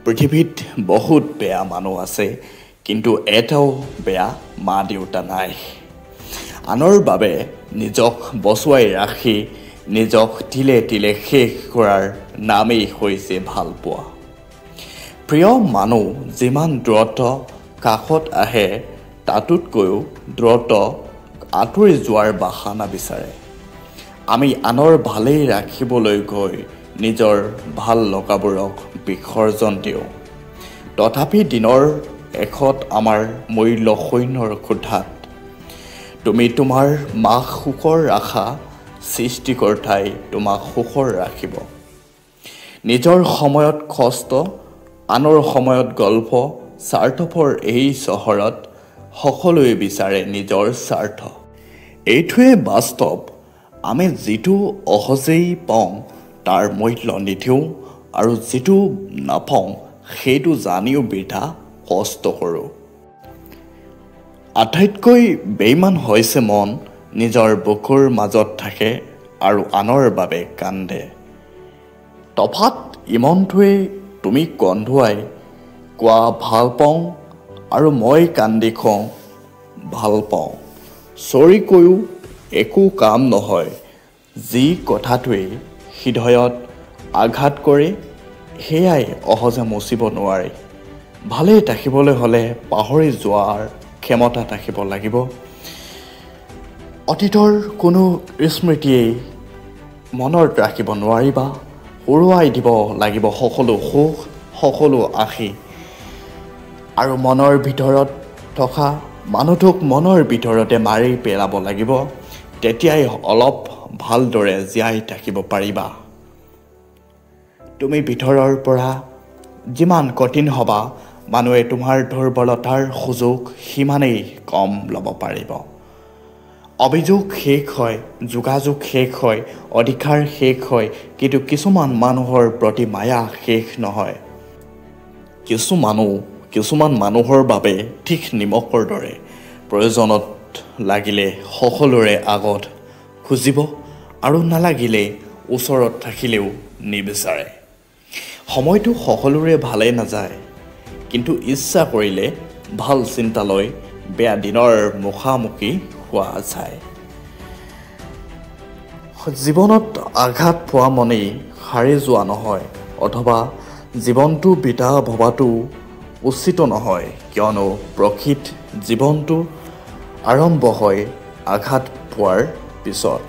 পৃথিৱীত বহুত বেয়া মানুহ আছে, কিন্তু এটাও বেয়া মা দেউতা নাই। আনৰ বাবে নিজক বচুৱাই ৰাখি নিজক তিলে তিলে শেষ কৰাৰ নামেই হৈছে ভাল পোৱা। প্ৰিয় মানুহ যিমান দ্ৰুত কাষত আহে, তাতোতকৈও দ্ৰুত আঁতৰি যোৱাৰ বাহানা বিচাৰে। আমি আনৰ ভালেই ৰাখিবলৈ গৈ নিজৰ ভাল লগাবোৰক বিসৰ্জন দিওঁ। তথাপি দিনৰ শেষত আমাৰ মূল্য শূন্যৰ কোঠাত তুমি তোমাৰ মাক সুখৰ আশা, সৃষ্টিকৰ্তাই তোমাক সুখৰ ৰাখিব। নিজৰ সময়ত কষ্ট, আনৰ সময়ত গল্প, স্বাৰ্থপৰ এই চহৰত সকলোৱে বিচাৰে নিজৰ স্বাৰ্থ। এইটোৱে বাস্তৱ। আমি যিটো সহজেই পাওঁ তাৰ মূল্য নিদিওঁ, আৰু যিটো নাপাওঁ সেইটো জানিও বৃথা কষ্ট কৰোঁ। আটাইতকৈ বেইমান হৈছে মন, নিজৰ বুকুৰ মাজত থাকে আৰু আনৰ বাবে কান্দে। তফাত ইমানটোৱেই, তুমি কন্দুৱাই কোৱা ভাল পাওঁ আৰু মই কান্দি কওঁ ভাল পাওঁ। চৰি কৈও একো কাম নহয়। যি কথাটোৱে হৃদয়ত আঘাত কৰে সেয়াই সহজে মুচিব নোৱাৰে। ভালেই থাকিবলৈ হ'লে পাহৰি যোৱাৰ ক্ষমতা থাকিব লাগিব। অতীতৰ কোনো স্মৃতিয়েই মনত ৰাখিব নোৱাৰিবা। উৰুৱাই দিব লাগিব সকলো সুখ, সকলো আশী, আৰু মনৰ ভিতৰত থকা মানুহটোক মনৰ ভিতৰতে মাৰি পেলাব লাগিব। তেতিয়াই অলপ ভালদৰে জীয়াই থাকিব পাৰিবা। তুমি ভিতৰৰ পৰা যিমান কঠিন হ'বা, মানুহে তোমাৰ দুৰ্বলতাৰ সুযোগ সিমানেই কম ল'ব পাৰিব। অভিযোগ শেষ হয়, যোগাযোগ শেষ হয়, অধিকাৰ শেষ হয়, কিন্তু কিছুমান মানুহৰ প্ৰতি মায়া শেষ নহয়। কিছুমান মানুহৰ বাবে ঠিক নিমখৰ দৰে, প্ৰয়োজনত লাগিলে সকলোৰে আগত খুজিব আৰু নালাগিলে ওচৰত থাকিলেও নিবিচাৰে। সময়টো সকলোৰে ভালে নাযায়, কিন্তু ইচ্ছা কৰিলে ভাল চিন্তা লৈ বেয়া দিনৰ মুখামুখি হোৱা যায়। জীৱনত আঘাত পোৱা মনেই হাৰি যোৱা নহয়, অথবা জীৱনটো বিতা ভবাটো উচিত নহয়, কিয়নো প্ৰকৃত জীৱনটো আৰম্ভ হয় আঘাত পোৱাৰ পিছত।